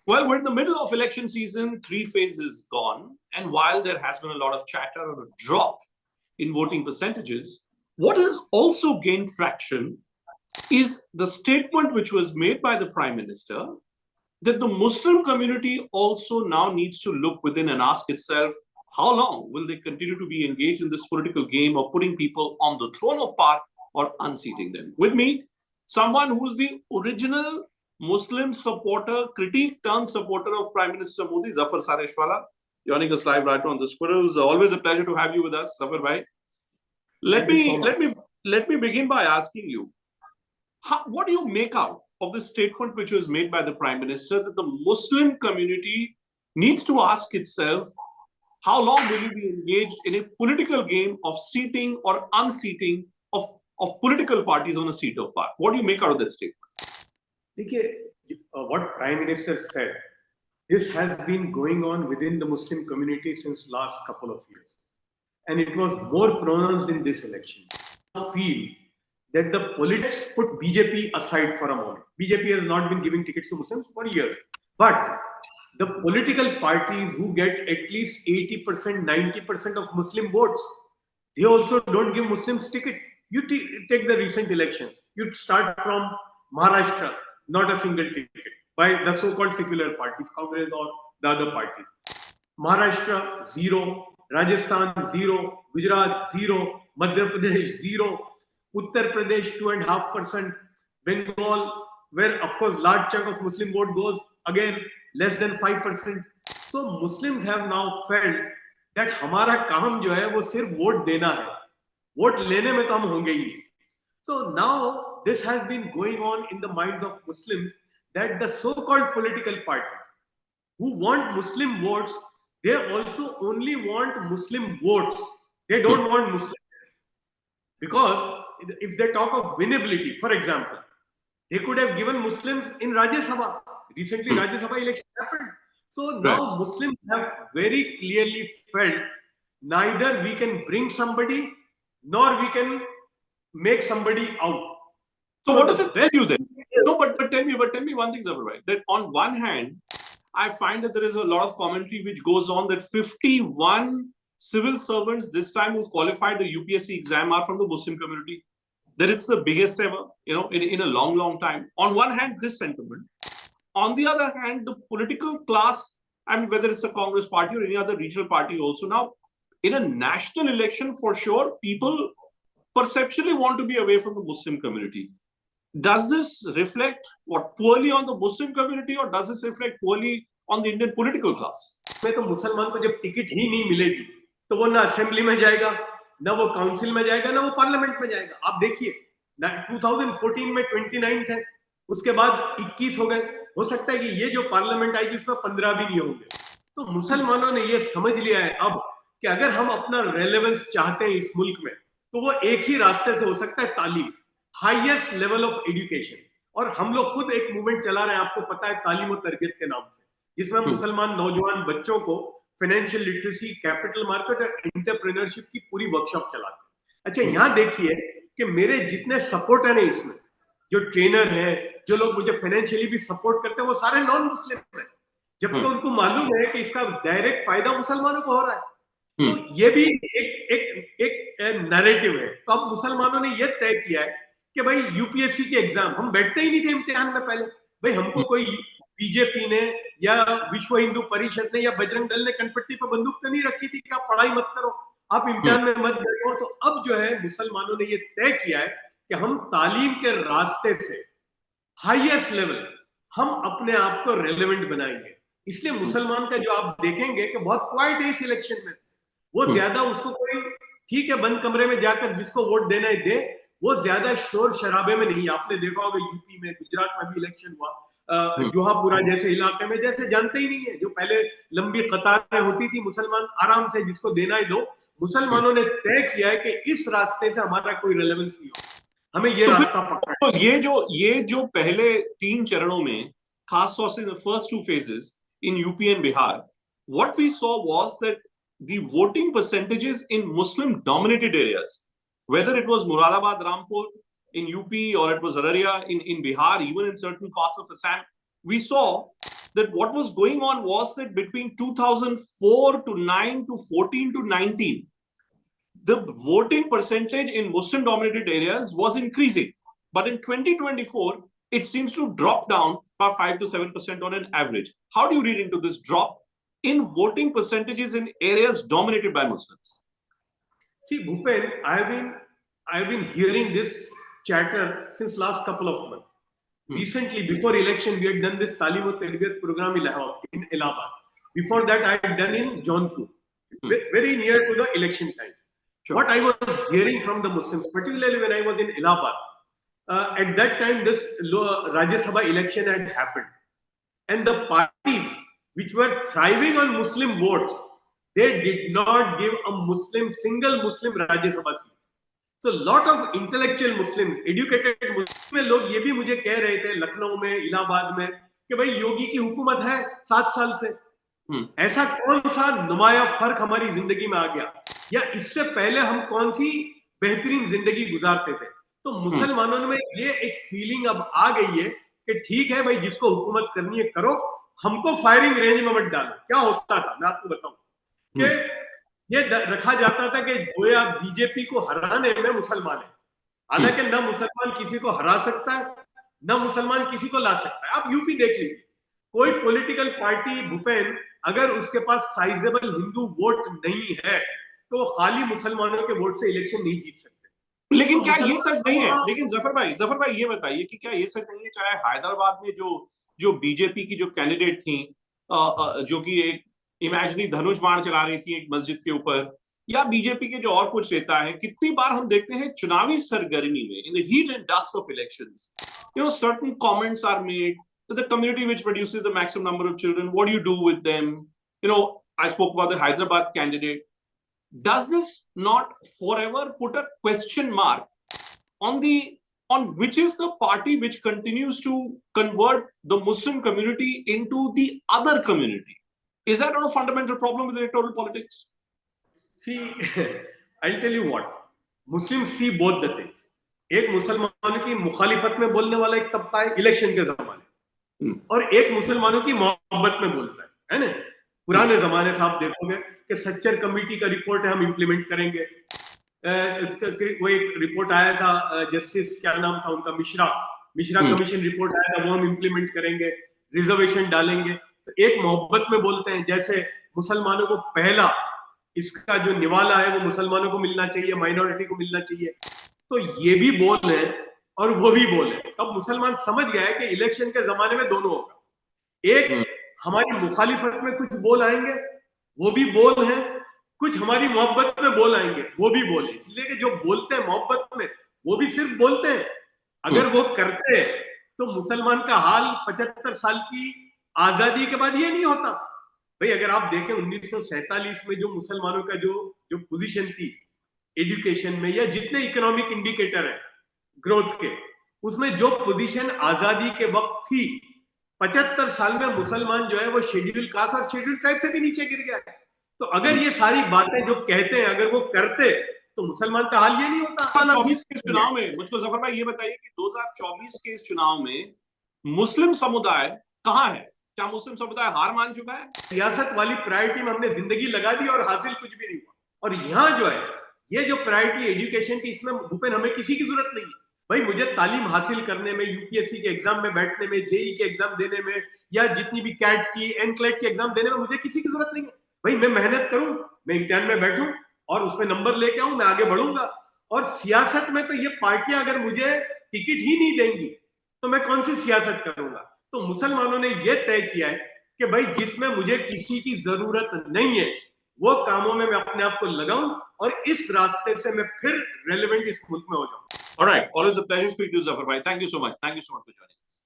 Well, we're in the middle of election season, 3 phases gone. And while there has been a lot of chatter on a drop in voting percentages, what has also gained traction is the statement which was made by the Prime Minister that the Muslim community also now needs to look within and ask itself, how long will they continue to be engaged in this political game of putting people on the throne of power or unseating them? With me, someone who's the original Muslim supporter, critique turned supporter of Prime Minister Modi, Zafar Sareshwala, joining us live right on the squirrels. Always a pleasure to have you with us, Zafar bhai. Let me begin by asking you, what do you make out of the statement which was made by the Prime Minister that the Muslim community needs to ask itself, how long will you be engaged in a political game of seating or unseating of political parties on a seat of power? What do you make out of that statement? What Prime Minister said, this has been going on within the Muslim community since last couple of years. And it was more pronounced in this election. I feel that the politics put BJP aside for a moment. BJP has not been giving tickets to Muslims for years. But the political parties who get at least 80%, 90% of Muslim votes, they also don't give Muslims ticket. You take the recent elections. You start from Maharashtra, not a single ticket by the so-called secular parties, Congress or the other parties. Maharashtra, 0. Rajasthan, 0. Gujarat, 0. Madhya Pradesh, 0. Uttar Pradesh, 2.5%. Bengal, where of course large chunk of Muslim vote goes, again less than 5%. So Muslims have now felt that हमारा काम जो है वो सिर्फ vote देना है, vote लेने में तो हम होंगे ही नहीं. So now this has been going on in the minds of Muslims that the so-called political parties who want Muslim votes, they also only want Muslim votes. They don't want Muslims. Because if they talk of winnability, for example, they could have given Muslims in Rajya Sabha. Recently, Rajya Sabha election happened. So now Muslims have very clearly felt neither we can bring somebody nor we can make somebody out. So what does it tell you then? No, but tell me one thing, Zafar bhai, that on one hand, I find that there is a lot of commentary which goes on that 51 civil servants this time who's qualified the UPSC exam are from the Muslim community. That it's the biggest ever, in a long, long time. On one hand, this sentiment. On the other hand, the political class, I mean, whether it's a Congress party or any other regional party also now, in a national election, for sure, people perceptually want to be away from the Muslim community. Does this reflect poorly on the Muslim community or does this reflect poorly on the Indian political class? मैं तो मुसलमान को जब ticket ही नहीं मिलेगी तो वो ना असेंबली में जाएगा, ना वो काउंसिल में जाएगा, ना वो पार्लियामेंट में जाएगा. आप देखिए 2014 में 29 थे, उसके बाद 21 हो गए. हो सकता है कि ये जो पार्लियामेंट आएगी उसमें 15 भी नहीं होंगे. तो मुसलमानों ने ये समझ लिया है अब कि अगर हम अपना रेलेवेंस चाहते हैं इस मुल्क में तो वो एक ही रास्ते से हो सकता है, तालीम, हाईएस्ट लेवल ऑफ एजुकेशन. और हम लोग खुद एक मूवमेंट चला रहे हैं, आपको पता है, तालीम और तरबियत के नाम से, जिसमें मुसलमान नौजवान बच्चों को फाइनेंशियल लिटरेसी, कैपिटल मार्केट और एंटरप्रेन्योरशिप की पूरी वर्कशॉप चलाते हैं. अच्छा, यहाँ देखिए कि मेरे जितने सपोर्टर हैं इसमें, जो ट्रेनर है, जो लोग मुझे फाइनेंशियली भी सपोर्ट करते हैं, वो सारे नॉन मुस्लिम हैं, जबकि उनको मालूम है कि इसका डायरेक्ट फायदा मुसलमानों को हो रहा है. तो ये भी एक नैरेटिव है. तो अब मुसलमानों ने ये तय किया है कि भाई यूपीएससी के एग्जाम, हम बैठते ही नहीं थे इम्तिहान में पहले. भाई हमको कोई बीजेपी ने या विश्व हिंदू परिषद ने या बजरंग दल ने कनपट्टी पर बंदूक तो नहीं रखी थी कि आप पढ़ाई मत करो, आप इम्तिहान में मत बैठो. तो अब जो है मुसलमानों ने ये तय किया है कि हम तालीम के रास्ते से हाईएस्ट लेवल हम अपने आप को रेलेवेंट बनाएंगे. इसलिए मुसलमान का जो आप देखेंगे कि बहुत क्वाइट है इस इलेक्शन में. वो ज्यादा उसको कोई ठीक है बंद कमरे में जाकर जिसको वोट देना है दे, वो ज्यादा शोर शराबे में नहीं. आपने देखा होगा यूपी में, गुजरात में भी इलेक्शन हुआ, जोहापुरा जैसे इलाके में जैसे जानते ही नहीं है, जो पहले लंबी कतारें होती थी, मुसलमान आराम से जिसको देना ही दो. मुसलमानों ने तय किया है कि इस रास्ते से हमारा कोई रेलेवेंस नहीं हो, हमें ये रास्ता पकड़ना. तो ये जो पहले 3 चरणों में, खासतौर से first 2 phases in UP and Bihar, what we saw was that the voting percentages in Muslim dominated areas, whether it was Muradabad, Rampur in UP or it was Araria in Bihar, even in certain parts of Assam, we saw that what was going on was that between 2004 to 9 to 14 to 19, the voting percentage in Muslim dominated areas was increasing. But in 2024, it seems to drop down by 5 to 7% on an average. How do you read into this drop in voting percentages in areas dominated by Muslims? See, Bhupen, I've been hearing this chatter since last couple of months. Recently, before election, we had done this Talim o Tarbiyat program in Allahabad. Before that, I had done in Jaunpur, very near to the election time. Sure. What I was hearing from the Muslims, particularly when I was in Allahabad, at that time, this Rajya Sabha election had happened. And the parties which were thriving on Muslim votes, they did not give a single Muslim Rajya Sabha seat. So lot of intellectual Muslims, educated Muslim लोग ये भी मुझे कह रहे थे लखनऊ में, इलाहाबाद में कि भाई योगी की हुकूमत है 7 साल से, ऐसा कौन सा नुमाया फर्क हमारी जिंदगी में आ गया, या इससे पहले हम कौन सी बेहतरीन जिंदगी गुजारते थे. तो मुसलमानों में ये एक फीलिंग अब आ गई है कि ठीक है भाई, जिसको हुकूमत करनी है करो, हमको फायरिंग रेंज में मत डालो. क्या होता था मैं आपको बताऊं कि ये रखा जाता था कि गोया बीजेपी को हराने में मुसलमान है, हालांकि न मुसलमान किसी को हरा सकता है, न मुसलमान किसी को ला सकता है. आप यूपी देख लीजिए, कोई पॉलिटिकल पार्टी भूपेन अगर उसके पास साइजेबल हिंदू वोट नहीं है तो खाली मुसलमानों के वोट से इलेक्शन नहीं जीत सकते. लेकिन क्या ये सच नहीं है? लेकिन जफर भाई ये बताइए कि क्या ये सच नहीं है, चाहे हैदराबाद में जो बीजेपी की जो कैंडिडेट थी, जो कि एक इमेजिनरी धनुष बाण चला रही थी एक मस्जिद के ऊपर, या बीजेपी के जो और कुछ नेता है, कितनी बार हम देखते हैं चुनावी सरगर्मी में, in the heat and dust of elections, certain comments are made that the community which produces the maximum number of children, what do you do with them? I spoke about the Hyderabad candidate. Does this not forever put a question mark on which is the party which continues to convert the Muslim community into the other community? Is that not a fundamental problem with electoral politics? See, I'll tell you what. Muslims see both the things. एक मुसलमानों की मुखालिफत में बोलने वाला एक तबका है election के जमाने, और एक मुसलमानों की मोहब्बत में बोलता है ना. पुराने जमाने से आप देखोगे कि सच्चर कमेटी का रिपोर्ट है, हम इंप्लीमेंट करेंगे. वो एक रिपोर्ट आया था, जस्टिस क्या नाम था उनका, मिश्रा कमीशन रिपोर्ट आया था, वो हम इंप्लीमेंट करेंगे, रिजर्वेशन डालेंगे. तो एक मोहब्बत में बोलते हैं, जैसे मुसलमानों को पहला इसका जो निवाला है वो मुसलमानों को मिलना चाहिए, माइनॉरिटी को मिलना चाहिए. तो ये भी बोल है और वो भी बोल है. तब मुसलमान समझ गया है कि इलेक्शन के जमाने में दोनों होगा. एक हमारी मुखालिफत में कुछ बोल आएंगे, वो भी बोल है, कुछ हमारी मोहब्बत में बोल आएंगे, वो भी बोल है. इसलिए कि जो बोलते हैं मोहब्बत में, वो भी सिर्फ बोलते हैं. अगर वो करते हैं तो मुसलमान का हाल 75 साल की आजादी के बाद ये नहीं होता. भाई अगर आप देखें 1947 में जो मुसलमानों का जो पोजीशन थी एजुकेशन में, या जितने इकोनॉमिक इंडिकेटर है ग्रोथ के, उसमें जो पोजीशन आजादी के वक्त थी, 75 साल में मुसलमान जो है वो शेड्यूल कास्ट और शेड्यूल ट्राइब से भी नीचे गिर गया है. तो अगर ये सारी बातें जो कहते हैं अगर वो करते तो मुसलमान का हाल ये नहीं होता. 2024 के चुनाव में मुझको जफर भाई ये बताइए कि 2024 के इस चुनाव में मुस्लिम समुदाय कहाँ है? क्या मुस्लिम समुदाय हार मान चुका है? सियासत वाली प्रायोरिटी में हमने जिंदगी लगा दी और हासिल कुछ भी नहीं हुआ. और यहाँ जो है ये जो प्रायोरिटी एजुकेशन की, इसमें भूपेन हमें किसी की जरूरत नहीं है. भाई मुझे तालीम हासिल करने में, यूपीएससी के एग्जाम में बैठने में, जेई के एग्जाम देने में, या जितनी भी कैट की, एनक्लेट के एग्जाम देने में मुझे किसी की जरूरत नहीं है. भाई मैं मेहनत करूं, मैं इम्तिहान में बैठूं और उसमें नंबर लेके आऊं, मैं आगे बढ़ूंगा. और सियासत में तो ये पार्टियां अगर मुझे टिकट ही नहीं देंगी तो मैं कौन सी सियासत करूंगा. तो मुसलमानों ने यह तय किया है कि भाई जिसमें मुझे किसी की जरूरत नहीं है वो कामों में मैं अपने आप को लगाऊं और इस रास्ते से मैं फिर रेलेवेंट इस मुल्क में हो जाऊं. All right, always a pleasure speaking to you, Zafar bhai. Thank you so much. Thank you so much for joining us.